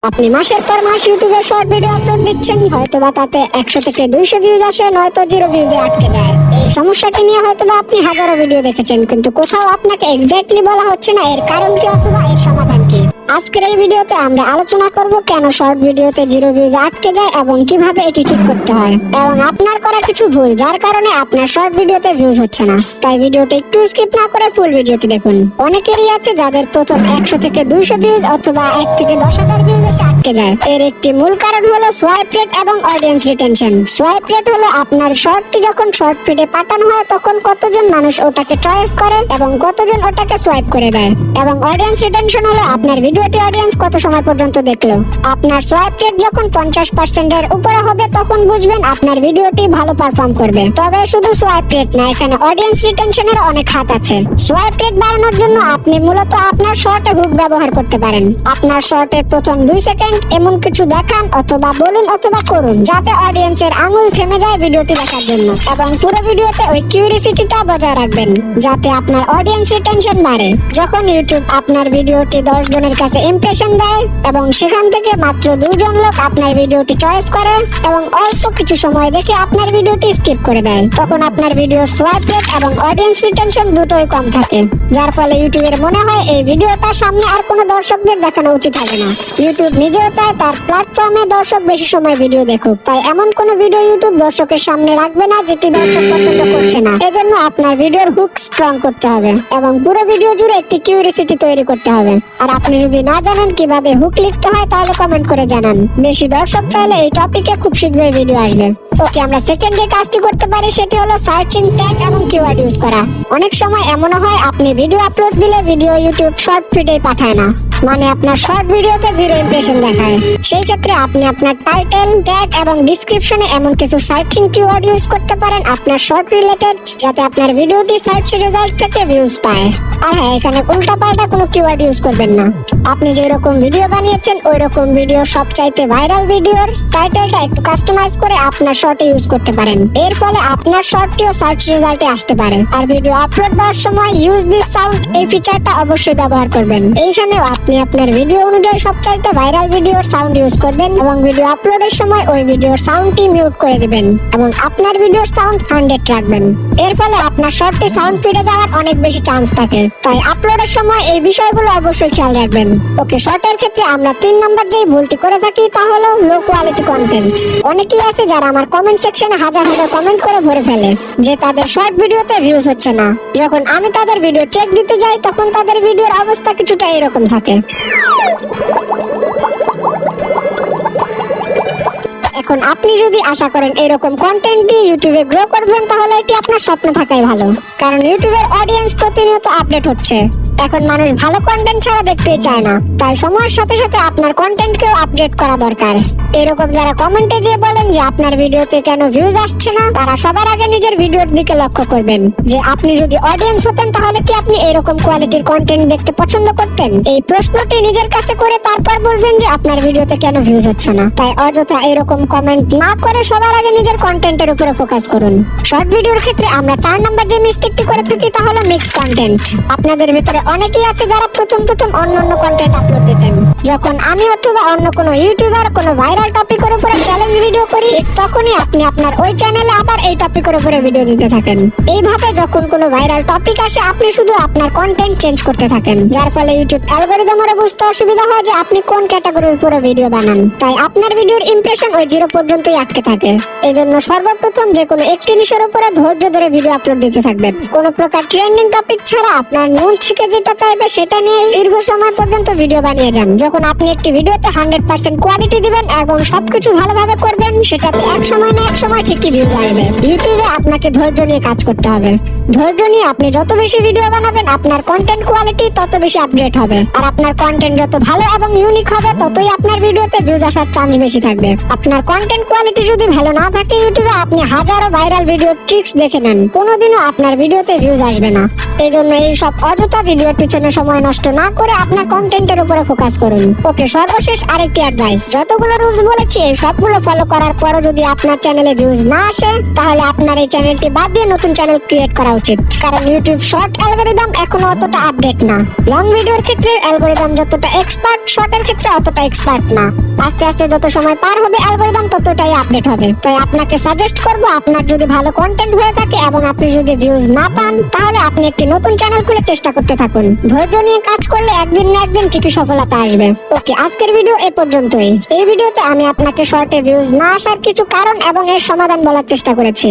আপনি মাসের পর মাস ইউটিউবে শর্ট ভিডিও আপলোড দিচ্ছেন, হয়তোবা তাতে 100 থেকে 200 ভিউজ আসে, নয়তো 0 ভিউজে আটকে যায়। এই সমস্যাটি নিয়ে হয়তোবা আপনি হাজারো ভিডিও দেখেছেন, কিন্তু কোথাও আপনাকে এক্স্যাক্টলি বলা হচ্ছে না এর কারণ কি অথবা এর সমাধান কি। আজকের এই ভিডিওতে আমরা আলোচনা করব কেন শর্ট ভিডিওতে 0 ভিউজ আটকে যায় এবং কিভাবে এটি ঠিক করতে হয়, এবং আপনার করা কিছু ভুল যার কারণে আপনার শর্ট ভিডিওতে ভিউজ হচ্ছে না। তাই ভিডিওটি একটু স্কিপ না করে ফুল ভিডিওটি দেখুন। অনেকেরই আছে যাদের প্রথম 100 থেকে 200 ভিউজ অথবা 1 থেকে 10,000 ভিউজ এসে আটকে যায়। এর একটি মূল কারণ হলো সোয়াইপ রেট এবং অডিয়েন্স রিটেনশন। সোয়াইপ রেট হলো আপনার শর্টটি যখন শর্ট ফিডে পাঠানো হয় তখন কতজন মানুষ ওটাকে চয়েস করে এবং কতজন ওটাকে সোয়াইপ করে দেয়, এবং অডিয়েন্স রিটেনশন হলো আপনার ভিডিওটি অডিয়েন্স কত সময় পর্যন্ত দেখলো। আপনার সোয়াইপ রেট যখন 50% এর উপরে হবে তখন বুঝবেন আপনার ভিডিওটি ভালো পারফর্ম করবে। তবে শুধু সোয়াইপ রেট না, এখানে অডিয়েন্স রিটেনশনের অনেক হাত আছে। সোয়াইপ রেট বাড়ানোর জন্য আপনি মূলত আপনার শর্টে হুক ব্যবহার করতে পারেন। আপনার শর্টের প্রথম 2 সেকেন্ড এমন কিছু দেখান অথবা বলুন অথবা করুন যাতে অডিয়েন্সের আঙুল থেমে যায় ভিডিওটি দেখার জন্য, এবং পুরো ভিডিওতে ওই কিউরিসিটিটা বজায় রাখবেন যাতে আপনার অডিয়েন্স রিটেনশন বাড়ে। যখন ইউটিউব আপনার ভিডিওটি 10 জনের কাছে ইমপ্রেশন দেয় এবং সেখান থেকে মাত্র 2 জন লোক আপনার ভিডিওটি চয়েস করে এবং অল্প কিছু সময় দেখে আপনার ভিডিওটি স্কিপ করে দেয়, তখন আপনার ভিডিওর সোয়াইপ রেট এবং অডিয়েন্স রিটেনশন দুটোই কম থাকে, যার ফলে ইউটিউবের মনে হয় এই ভিডিওটা সামনে আর কোনো দর্শকদের দেখানো উচিত হবে না। ইউটিউব নিজেও চায় তার প্ল্যাটফর্মে দর্শক বেশি সময় ভিডিও দেখুক, তাই এমন কোনো ভিডিও ইউটিউব দর্শকের সামনে রাখবে না যেটি দর্শক পছন্দ করছে না। এজন্য আপনার ভিডিওর হুক স্ট্রং করতে হবে এবং পুরো ভিডিও জুড়ে একটি কিউরিসিটি তৈরি করতে হবে। আর আপনি যদি না জানেন কিভাবে হুক লিখতে হয় তাহলে কমেন্ট করে জানান। বেশি দর্শক চাইলে এই টপিকে খুব শীঘ্রই ভিডিও আসবে। ওকে, আমরা সেকেন্ড যে কাজটি করতে পারি সেটি হলো সার্চিং ট্যাগ এবং কিওয়ার্ড ইউজ করা। অনেক সময় এমন হয় আপনি ভিডিও আপলোড দিলে ভিডিও ইউটিউব শর্ট ফিডে পাঠায় না, মানে আপনার শর্ট ভিডিওতে 0 ইমপ্রেশন দেখায়। সেই ক্ষেত্রে আপনি আপনার টাইটেল, ট্যাগ এবং ডেসক্রিপশনে এমন কিছু সার্চিং কিওয়ার্ড ইউজ করতে পারেন আপনার শর্ট রিলেটেড, যাতে আপনার ভিডিওটি সার্চ রেজাল্ট থেকে ভিউজ পায়। আর হ্যাঁ, এখানে উল্টাপাল্টা কোনো কিওয়ার্ড ইউজ করবেন না। আপনি যেরকম ভিডিও বানিয়েছেন ওই রকম ভিডিও সবচাইতে ভাইরাল ভিডিওর টাইটেলটা একটু কাস্টমাইজ করে আপনার শর্টে ইউজ করতে পারেন। এর ফলে আপনার শর্টটিও সার্চ রেজাল্টে আসতে পারে। আর ভিডিও আপলোড দেওয়ার সময় ইউজ দিস সাউন্ড এই ফিচারটা অবশ্যই ব্যবহার করবেন। এইখানেও আপনি আপনার ভিডিও অনুযায়ী সবচাইতে ভাইরাল ভিডিওর সাউন্ড ইউজ করবেন এবং ভিডিও আপলোডের সময় ওই ভিডিওর সাউন্ডটি মিউট করে দিবেন এবং আপনার ভিডিওর সাউন্ড 100 রাখবেন। এর ফলে আপনার শর্টটি সাউন্ড ফিডে যাওয়ার অনেক বেশি চান্স থাকে, তাই আপলোডের সময় এই বিষয়গুলো অবশ্যই খেয়াল রাখবেন। ওকে, শর্টের ক্ষেত্রে আমরা 3 নম্বর যেই ভুলটি করে থাকি তা হলো লো কোয়ালিটি কন্টেন্ট। অনেকেই আছে যারা আমার কমেন্ট সেকশনে হাজার হাজার কমেন্ট করে ভরে ফেলে যে তাদের শর্ট ভিডিওতে ভিউজ হচ্ছে না। যখন আমি তাদের ভিডিও চেক দিতে যাই তখন তাদের ভিডিওর অবস্থা কিছুটা এরকম থাকে। এখন আপনি যদি আশা করেন এরকম কন্টেন্ট দিয়ে ইউটিউবে গ্রো করবেন তাহলে এটি আপনার স্বপ্ন থাকাই ভালো, কারণ ইউটিউবের অডিয়েন্স প্রতিনিয়ত আপডেট হচ্ছে। এখন মানুষ ভালো কন্টেন্ট ছাড়া দেখতেই চায় না, তাই সময়ের সাথে সাথে আপনার কন্টেন্টকেও আপডেট করা দরকার। এরকম যারা কমেন্টে গিয়ে বলেন যে আপনার ভিডিওতে কেন ভিউজ আসছে না, তারা সবার আগে নিজের ভিডিওর দিকে লক্ষ্য করবেন যে আপনি যদি অডিয়েন্স হতেন তাহলে কি আপনি এরকম কোয়ালিটির কন্টেন্ট দেখতে পছন্দ করতেন। এই প্রশ্নটি নিজের কাছে করে তারপর বলবেন যে আপনার ভিডিওতে কেন ভিউজ হচ্ছে না। তাই অযথা এরকম কমেন্ট না করে সবার আগে নিজের কন্টেন্টের উপরে ফোকাস করুন। শর্ট ভিডিওর ক্ষেত্রে আমরা 4 নম্বর যে মিস্টেকটি করে থাকি তা হলো মিক্স কন্টেন্ট। আপনাদের ভিতরে অনেকেই আছে যারা প্রথম অন্য কন্টেন্ট আপলোড দিতেন। যখন আমি অথবা অন্য কোনো ইউটিউবার কোনো ভাইরাল টপিকের উপরে চ্যালেঞ্জ ভিডিও করি, তখনই আপনি আপনার ওই চ্যানেলে আবার এই টপিকের উপরে ভিডিও দিতে থাকেন। এইভাবে যখন কোনো ভাইরাল টপিক আসে আপনি শুধু আপনার কন্টেন্ট চেঞ্জ করতে থাকেন, যার ফলে ইউটিউব অ্যালগরিদমের বুঝতে অসুবিধা হয় যে আপনি কোন ক্যাটাগরির উপরে ভিডিও বানান। তাই আপনার ভিডিওর ইমপ্রেশন ওই 0 পর্যন্তই আটকে থাকে। এজন্য সর্বপ্রথম যে কোনো একটি নিশের উপরে ধৈর্য ধরে ভিডিও আপলোড দিতে থাকবেন। কোনো প্রকার ট্রেন্ডিং টপিক ছাড়া আপনার মন থেকে যেটা চাইবে সেটা নিয়ে দীর্ঘ সময় পর্যন্ত ভিডিও বানিয়ে যান। যখন আপনি একটি ভিডিওতে 100% কোয়ালিটি দিবেন এবং সবকিছু ভালোভাবে করবেন, সেটাতে এক সময় না এক সময় ঠিকই ভিউজ আসবে। ইউটিউবে আপনাকে ধৈর্য নিয়ে কাজ করতে হবে। ধৈর্য নিয়ে আপনি যত বেশি ভিডিও বানাবেন আপনার কন্টেন্ট কোয়ালিটি তত বেশি আপডেট হবে, আর আপনার কন্টেন্ট যত ভালো এবং ইউনিক হবে ততই আপনার ভিডিওতে ভিউজ আসার চান্স বেশি থাকবে। আপনার কন্টেন্ট কোয়ালিটি যদি ভালো না থাকে ইউটিউবে আপনি হাজারো ভাইরাল ভিডিও ট্রিক্স দেখে নেন, কোনোদিনও আপনার ভিডিওতে ভিউজ আসবে না। এই জন্য এই সব অযথা ভিডিওর পিছনে সময় নষ্ট না করে আপনার কন্টেন্টের উপরে ফোকাস করুন। ওকে, সর্বশেষ আরেকটি অ্যাডভাইস, যতগুলো রুলস বলেছি এই সবগুলো ফলো করার পরও যদি আপনার চ্যানেলে ভিউজ না আসে তাহলে আপনার এই চ্যানেলটি বাদ দিয়ে নতুন চ্যানেল ক্রিয়েট করা উচিত। কারণ ইউটিউব শর্ট অ্যালগরিদম এখনো অতটা আপডেট না। লং ভিডিওর ক্ষেত্রে অ্যালগরিদম যতটা এক্সপার্ট, শর্টের ক্ষেত্রে অতটা এক্সপার্ট না। আস্তে আস্তে যত সময় পার হবে অ্যালগরিদম ততটাই আপডেট হবে। তাই আপনাকে সাজেস্ট করব, আপনার যদি ভালো কন্টেন্ট হয়ে থাকে এবং আপনি যদি ভিউজ না পান তাহলে আপনি একটি নতুন চ্যানেল খুলে চেষ্টা করতে থাকুন। ধৈর্য নিয়ে কাজ করলে একদিন না একদিন ঠিকই সফলতা আসবে। ওকে, আজকের ভিডিও এ পর্যন্তই। এই ভিডিওতে আমি আপনাকে শর্টে ভিউজ না আসার কিছু কারণ এবং এর সমাধান বলার চেষ্টা করেছি।